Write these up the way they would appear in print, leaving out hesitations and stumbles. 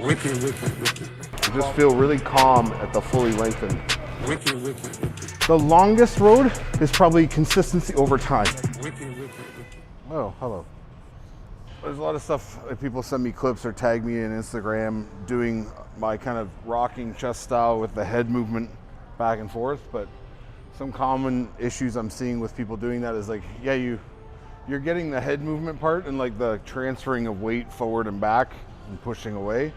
Wicked, wicked, wicked. You just feel really calm at the fully lengthened. Wicked, wicked, wicked. The longest road is probably consistency over time. Wicked, wicked, wicked. Oh, hello. There's a lot of stuff that people send me clips or tag me in Instagram doing my kind of rocking chest style with the head movement back and forth. But some common issues I'm seeing with people doing that is like, yeah, you're getting the head movement part and like the transferring of weight forward and back and pushing away.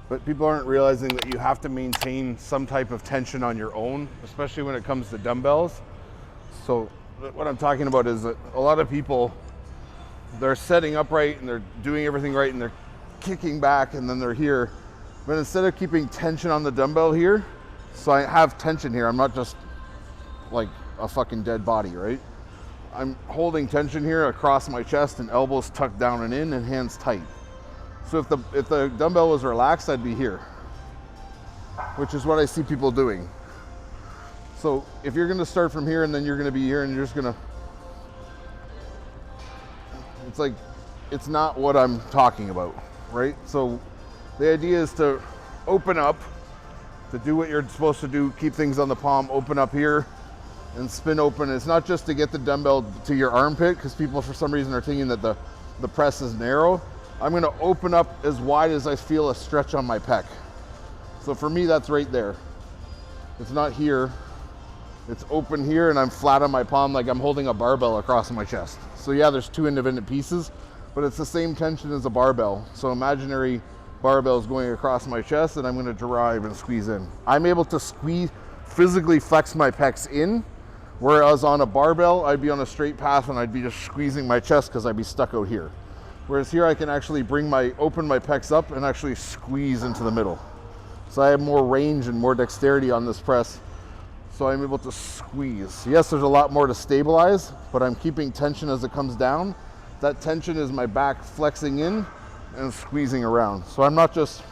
But people aren't realizing that you have to maintain some type of tension on your own, especially when it comes to dumbbells. So what I'm talking about is that a lot of people, they're setting up right and they're doing everything right and they're kicking back and then they're here. But instead of keeping tension on the dumbbell here, so I have tension here, I'm not just like a fucking dead body, right? I'm holding tension here across my chest and elbows tucked down and in and hands tight. So if the dumbbell was relaxed, I'd be here, which is what I see people doing. So if you're gonna start from here and then you're gonna be here and you're just gonna, it's like, it's not what I'm talking about, right? So the idea is to open up, to do what you're supposed to do, keep things on the palm, open up here and spin open. It's not just to get the dumbbell to your armpit, because people for some reason are thinking that the press is narrow. I'm gonna open up as wide as I feel a stretch on my pec. So for me, that's right there. It's not here, it's open here and I'm flat on my palm like I'm holding a barbell across my chest. So yeah, there's two independent pieces, but it's the same tension as a barbell. So imaginary barbells going across my chest and I'm gonna drive and squeeze in. I'm able to squeeze, physically flex my pecs in, whereas on a barbell, I'd be on a straight path and I'd be just squeezing my chest because I'd be stuck out here. Whereas here I can actually open my pecs up and actually squeeze into the middle. So I have more range and more dexterity on this press. So I'm able to squeeze. Yes, there's a lot more to stabilize, but I'm keeping tension as it comes down. That tension is my back flexing in and squeezing around. So I'm not just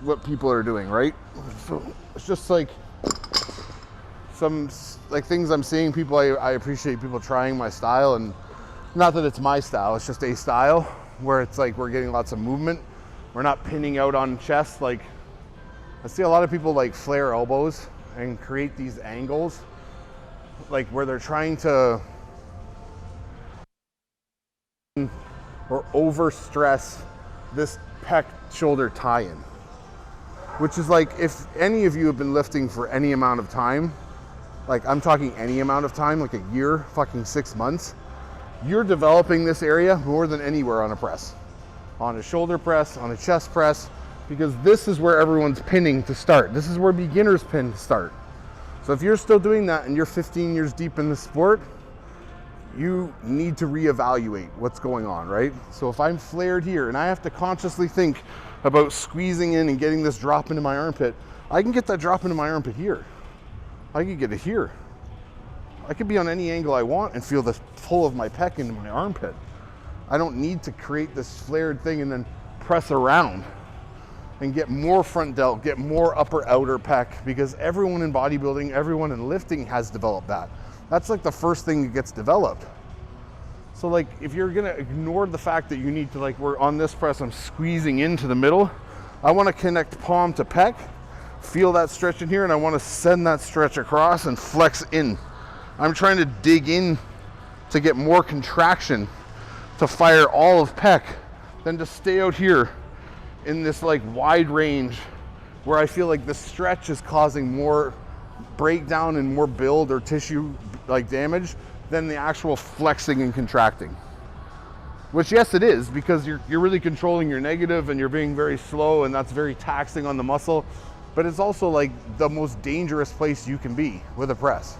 what people are doing, right? So it's just like some things I'm seeing people, I appreciate people trying my style, and not that it's my style, it's just a style where it's like we're getting lots of movement. We're not pinning out on chest. Like I see a lot of people like flare elbows and create these angles like where they're trying to or over stress this pec shoulder tie-in, which is like, if any of you have been lifting for any amount of time, like I'm talking any amount of time, like a year, fucking 6 months, you're developing this area more than anywhere on a press, on a shoulder press, on a chest press, because this is where everyone's pinning to start. This is where beginners pin to start. So if you're still doing that and you're 15 years deep in the sport, you need to reevaluate what's going on, right? So if I'm flared here and I have to consciously think about squeezing in and getting this drop into my armpit, I can get that drop into my armpit here. I can get it here. I could be on any angle I want and feel the pull of my pec into my armpit. I don't need to create this flared thing and then press around and get more front delt, get more upper outer pec, because everyone in bodybuilding, everyone in lifting has developed that. That's like the first thing that gets developed. So like if you're gonna ignore the fact that you need to, like we're on this press, I'm squeezing into the middle. I wanna connect palm to pec, feel that stretch in here, and I wanna send that stretch across and flex in. I'm trying to dig in to get more contraction to fire all of pec than to stay out here in this like wide range where I feel like the stretch is causing more breakdown and more build or tissue like damage than the actual flexing and contracting. Which yes it is, because you're really controlling your negative and you're being very slow, and that's very taxing on the muscle, but it's also like the most dangerous place you can be with a press.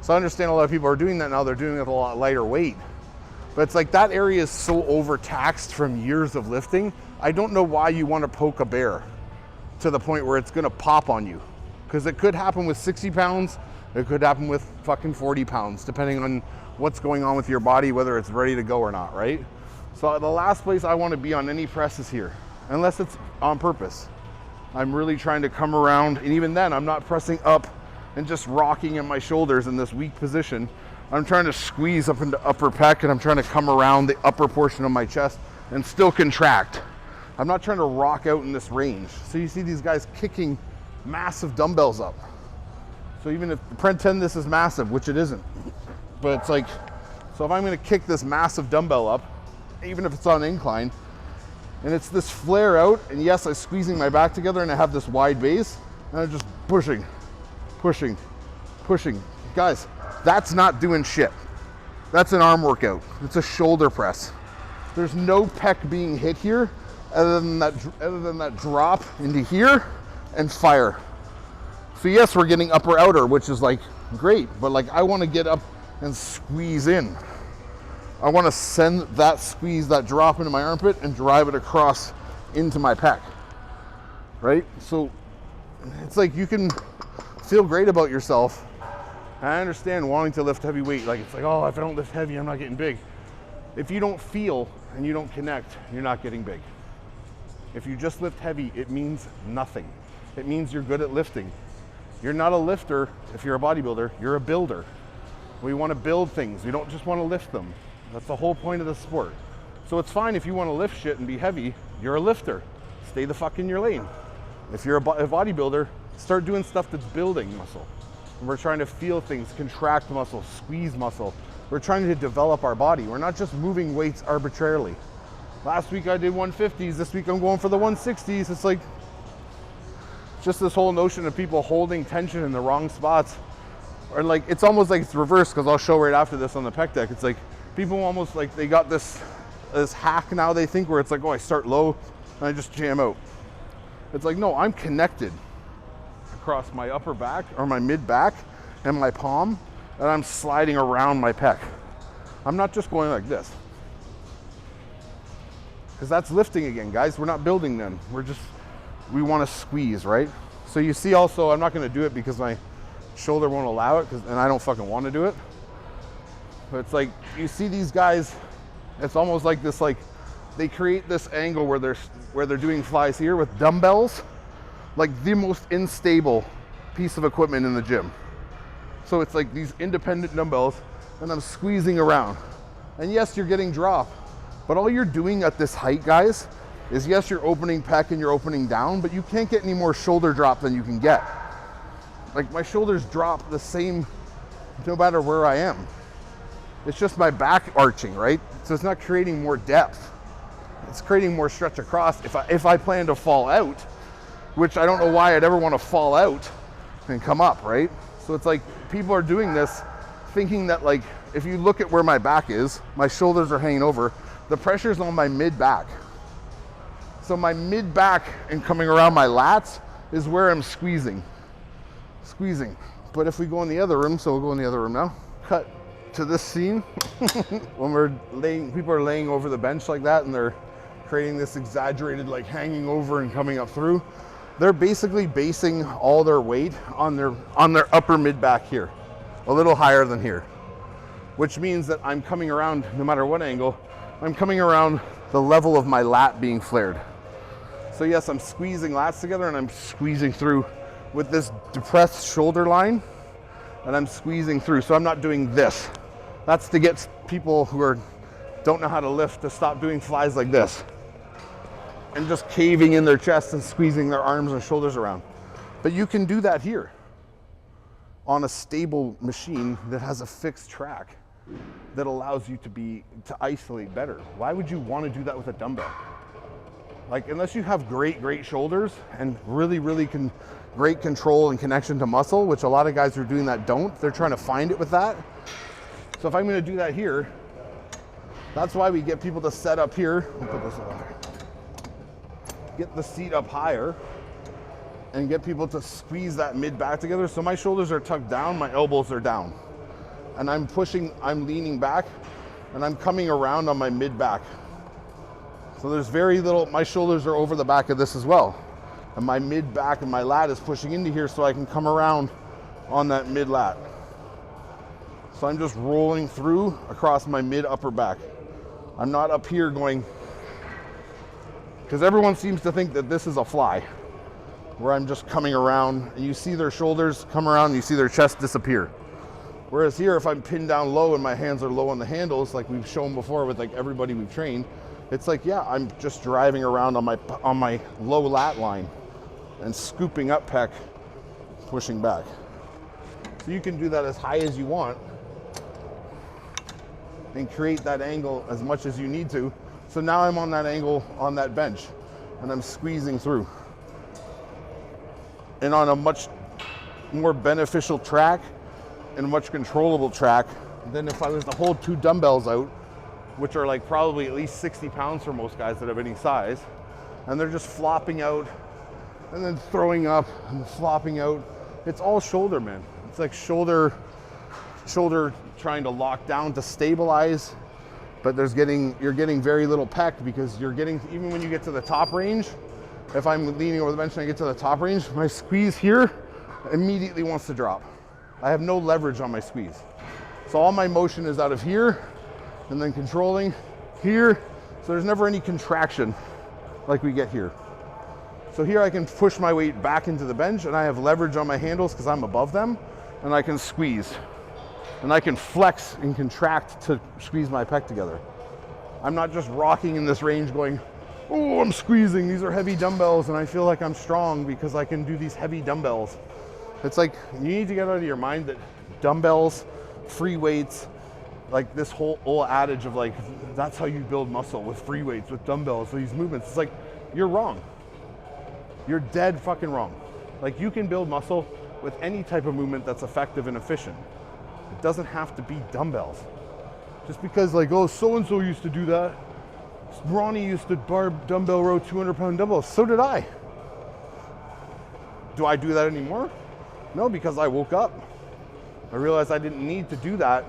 So I understand a lot of people are doing that now, they're doing it with a lot lighter weight. But it's like that area is so overtaxed from years of lifting. I don't know why you want to poke a bear to the point where it's gonna pop on you. Because it could happen with 60 pounds, it could happen with fucking 40 pounds, depending on what's going on with your body, whether it's ready to go or not, right? So the last place I want to be on any press is here, unless it's on purpose. I'm really trying to come around, and even then I'm not pressing up and just rocking in my shoulders in this weak position. I'm trying to squeeze up into upper pec, and I'm trying to come around the upper portion of my chest and still contract. I'm not trying to rock out in this range. So you see these guys kicking massive dumbbells up. So even if, pretend this is massive, which it isn't, but it's like, so if I'm gonna kick this massive dumbbell up, even if it's on incline, and it's this flare out, and yes, I'm squeezing my back together and I have this wide base, and I'm just pushing, pushing, pushing. Guys, that's not doing shit. That's an arm workout. It's a shoulder press. There's no pec being hit here other than that drop into here and fire. So yes, we're getting upper outer, which is like great, but like I want to get up and squeeze in. I want to send that squeeze, that drop into my armpit and drive it across into my pec, right? So it's like you can feel great about yourself. I understand wanting to lift heavy weight. Like it's like, oh, if I don't lift heavy, I'm not getting big. If you don't feel and you don't connect, you're not getting big. If you just lift heavy, it means nothing. It means you're good at lifting. You're not a lifter if you're a bodybuilder, you're a builder. We want to build things. We don't just want to lift them. That's the whole point of the sport. So it's fine if you want to lift shit and be heavy, you're a lifter. Stay the fuck in your lane. If you're a bodybuilder, start doing stuff that's building muscle. We're trying to feel things, contract muscle, squeeze muscle. We're trying to develop our body. We're not just moving weights arbitrarily. Last week I did 150s, this week I'm going for the 160s. It's like, just this whole notion of people holding tension in the wrong spots. Or like, it's almost like it's reversed, because I'll show right after this on the pec deck. It's like, people almost like they got this hack now they think where it's like, oh, I start low and I just jam out. It's like, no, I'm connected across my upper back or my mid back and my palm, and I'm sliding around my pec. I'm not just going like this. Because that's lifting again, guys. We're not building then. We want to squeeze, right? So you see also, I'm not going to do it because my shoulder won't allow it, and I don't fucking want to do it. But it's like, you see these guys, it's almost like this, like they create this angle where they're doing flies here with dumbbells, like the most unstable piece of equipment in the gym. So it's like these independent dumbbells, and I'm squeezing around. And yes, you're getting drop, but all you're doing at this height, guys, is yes, you're opening pec and you're opening down, but you can't get any more shoulder drop than you can get. Like my shoulders drop the same no matter where I am. It's just my back arching, right? So it's not creating more depth. It's creating more stretch across. If I plan to fall out, which I don't know why I'd ever want to fall out and come up, right? So it's like people are doing this thinking that like, if you look at where my back is, my shoulders are hanging over, the pressure's on my mid back. So my mid back and coming around my lats is where I'm squeezing. But if we go in the other room, so we'll go in the other room now, cut to this scene when people are laying over the bench like that and they're creating this exaggerated like hanging over and coming up through. They're basically basing all their weight on their upper mid back here, a little higher than here, which means that I'm coming around, no matter what angle, I'm coming around the level of my lat being flared. So yes, I'm squeezing lats together and I'm squeezing through with this depressed shoulder line, and I'm squeezing through. So I'm not doing this. That's to get people who don't know how to lift to stop doing flies like this and just caving in their chest and squeezing their arms and shoulders around. But you can do that here on a stable machine that has a fixed track that allows you to isolate better. Why would you want to do that with a dumbbell? Like, unless you have great shoulders and really great control and connection to muscle, which a lot of guys who are doing that don't. They're trying to find it with that. So if I'm going to do that here, that's why we get people to set up here. We'll put this over there. Get the seat up higher and get people to squeeze that mid back together. So my shoulders are tucked down, my elbows are down. And I'm leaning back and I'm coming around on my mid back. So there's very little, my shoulders are over the back of this as well. And my mid back and my lat is pushing into here so I can come around on that mid lat. So I'm just rolling through across my mid upper back. I'm not up here going, because everyone seems to think that this is a fly, where I'm just coming around and you see their shoulders come around and you see their chest disappear. Whereas here, if I'm pinned down low and my hands are low on the handles, like we've shown before with like everybody we've trained, It's like, yeah, I'm just driving around on my low lat line and scooping up pec, pushing back. So you can do that as high as you want and create that angle as much as you need to. So now I'm on that angle on that bench and I'm squeezing through. And on a much more beneficial track and a much controllable track than if I was to hold 2 dumbbells out, which are like probably at least 60 pounds for most guys that have any size, and they're just flopping out and then throwing up and flopping out. It's all shoulder, man. It's like shoulder trying to lock down to stabilize, but you're getting very little pec because you're getting, even when you get to the top range, if I'm leaning over the bench and I get to the top range, my squeeze here immediately wants to drop. I have no leverage on my squeeze. So all my motion is out of here and then controlling here. So there's never any contraction like we get here. So here I can push my weight back into the bench and I have leverage on my handles because I'm above them, and I can squeeze. And I can flex and contract to squeeze my pec together. I'm not just rocking in this range going, oh, I'm squeezing, these are heavy dumbbells and I feel like I'm strong because I can do these heavy dumbbells. It's like, you need to get out of your mind that dumbbells, free weights, like this whole adage of like, that's how you build muscle, with free weights, with dumbbells, these movements. It's like, you're wrong. You're dead fucking wrong. Like, you can build muscle with any type of movement that's effective and efficient. It doesn't have to be dumbbells. Just because like, oh, so-and-so used to do that. Ronnie used to dumbbell row 200-pound dumbbells. So did I. Do I do that anymore? No, because I woke up. I realized I didn't need to do that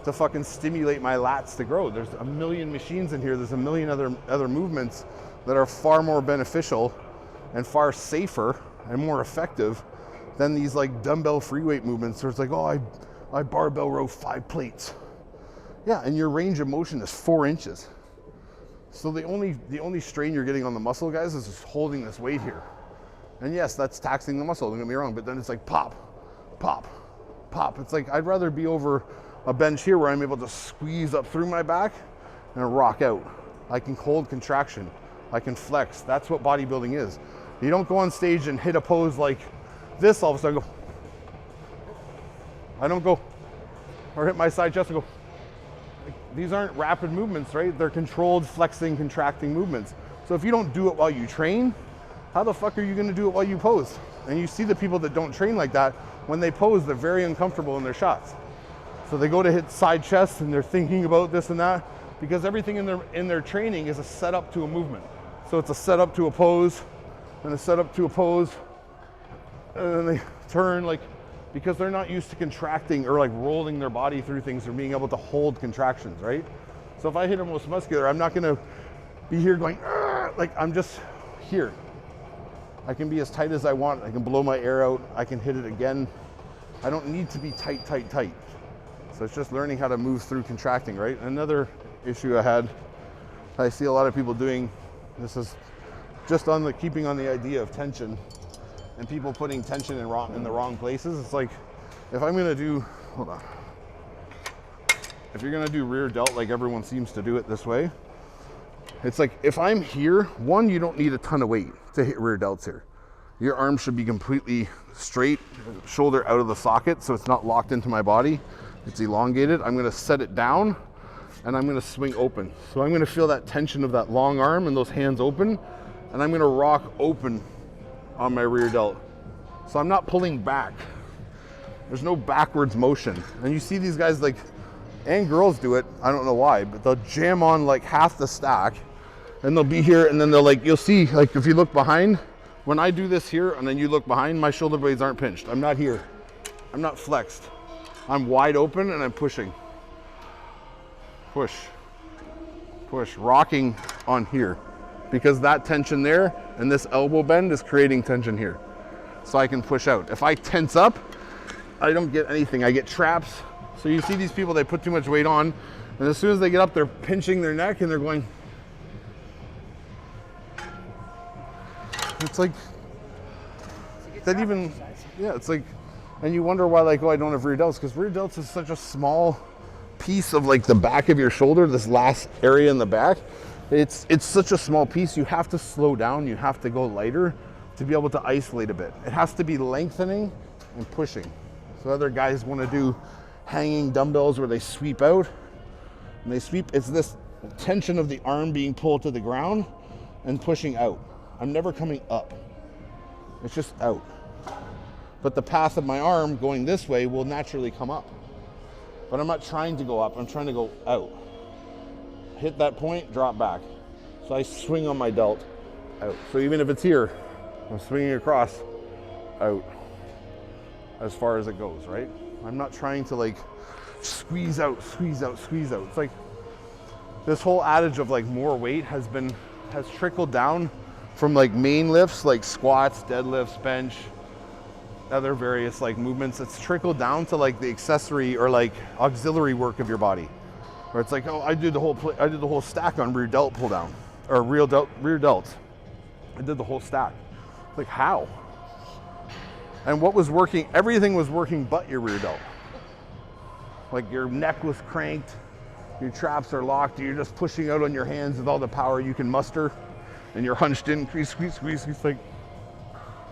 to fucking stimulate my lats to grow. There's a million machines in here. There's a million other movements that are far more beneficial and far safer and more effective than these like dumbbell free weight movements. So it's like, oh, I barbell row 5 plates. Yeah, and your range of motion is 4 inches. So the only strain you're getting on the muscle, guys, is just holding this weight here. And yes, that's taxing the muscle, don't get me wrong, but then it's like pop, pop, pop. It's like, I'd rather be over a bench here where I'm able to squeeze up through my back and rock out. I can hold contraction. I can flex. That's what bodybuilding is. You don't go on stage and hit a pose like this, all of a sudden go. I don't go, or hit my side chest and go. These aren't rapid movements, right? They're controlled, flexing, contracting movements. So if you don't do it while you train, how the fuck are you gonna do it while you pose? And you see the people that don't train like that, when they pose, they're very uncomfortable in their shots. So they go to hit side chest and they're thinking about this and that, because everything in their training is a setup to a movement. So it's a setup to a pose, and a setup to a pose, and then they turn, like, because they're not used to contracting or like rolling their body through things or being able to hold contractions, right? So if I hit a most muscular, I'm not gonna be here going, like, I'm just here. I can be as tight as I want. I can blow my air out. I can hit it again. I don't need to be tight, tight, tight. So it's just learning how to move through contracting, right? Another issue I see a lot of people doing, this is just on the keeping on the idea of tension and people putting tension in the wrong places. It's like, if I'm gonna do, hold on. If you're gonna do rear delt like everyone seems to do it this way, it's like, if I'm here, one, you don't need a ton of weight to hit rear delts here. Your arm should be completely straight, shoulder out of the socket, so it's not locked into my body. It's elongated. I'm gonna set it down and I'm gonna swing open. So I'm gonna feel that tension of that long arm and those hands open, and I'm gonna rock open on my rear delt. So I'm not pulling back. There's no backwards motion. And you see these guys, like, and girls do it, I don't know why, but they'll jam on like half the stack and they'll be here, and then they'll, like, you'll see, like, if you look behind, when I do this here and then you look behind, my shoulder blades aren't pinched. I'm not here. I'm not flexed. I'm wide open and I'm pushing. Push, push, rocking on here, because that tension there and this elbow bend is creating tension here. So I can push out. If I tense up, I don't get anything. I get traps. So you see these people, they put too much weight on, and as soon as they get up, they're pinching their neck and they're going. It's like, that even, yeah, it's like, and you wonder why, like, oh, I don't have rear delts, because rear delts is such a small piece of like the back of your shoulder, this last area in the back, It's such a small piece. You have to slow down. You have to go lighter to be able to isolate a bit. It has to be lengthening and pushing. So other guys want to do hanging dumbbells where they sweep out. And they sweep, it's this tension of the arm being pulled to the ground and pushing out. I'm never coming up. It's just out. But the path of my arm going this way will naturally come up. But I'm not trying to go up, I'm trying to go out. Hit that point, drop back. So I swing on my delt, out. So even if it's here, I'm swinging across, out, as far as it goes, right? I'm not trying to like squeeze out, squeeze out, squeeze out. It's like this whole adage of like more weight has trickled down from like main lifts, like squats, deadlifts, bench, other various like movements. It's trickled down to like the accessory or like auxiliary work of your body, where it's like, oh, I did the whole stack on rear delt pull down or rear delts. I did the whole stack. Like how? And what was working? Everything was working but your rear delt. Like your neck was cranked, your traps are locked, you're just pushing out on your hands with all the power you can muster, and you're hunched in, squeeze. It's like,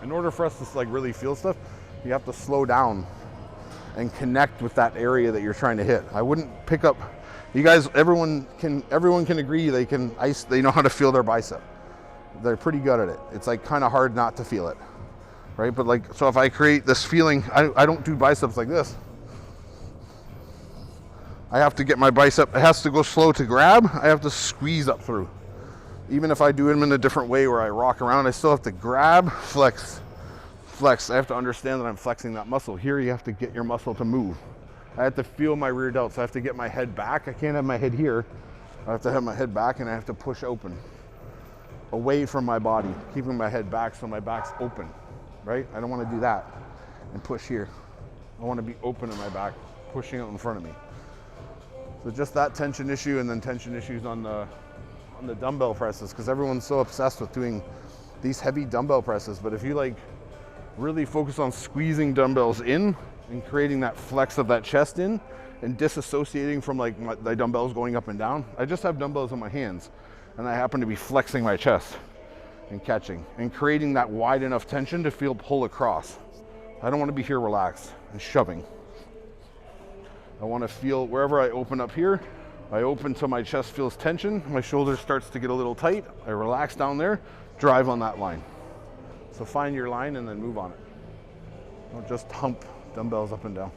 in order for us to like really feel stuff, you have to slow down and connect with that area that you're trying to hit. I wouldn't pick up, you guys, everyone can agree they know how to feel their bicep. They're pretty good at it. It's like kind of hard not to feel it, right? But like, so if I create this feeling, I don't do biceps like this. I have to get my bicep, it has to go slow to grab. I have to squeeze up through. Even if I do them in a different way where I rock around, I still have to grab, flex. I have to understand that I'm flexing that muscle. Here you have to get your muscle to move. I have to feel my rear delts. I have to get my head back. I can't have my head here. I have to have my head back and I have to push open, away from my body, keeping my head back so my back's open, right? I don't want to do that and push here. I want to be open in my back, pushing out in front of me. So just that tension issue, and then tension issues on the dumbbell presses, because everyone's so obsessed with doing these heavy dumbbell presses. But if you like really focus on squeezing dumbbells in and creating that flex of that chest in and disassociating from like the dumbbells going up and down. I just have dumbbells in my hands and I happen to be flexing my chest and catching and creating that wide enough tension to feel pull across. I don't want to be here relaxed and shoving. I want to feel wherever I open up here, I open till my chest feels tension, my shoulder starts to get a little tight, I relax down there, drive on that line. So find your line and then move on it. Don't just hump dumbbells up and down.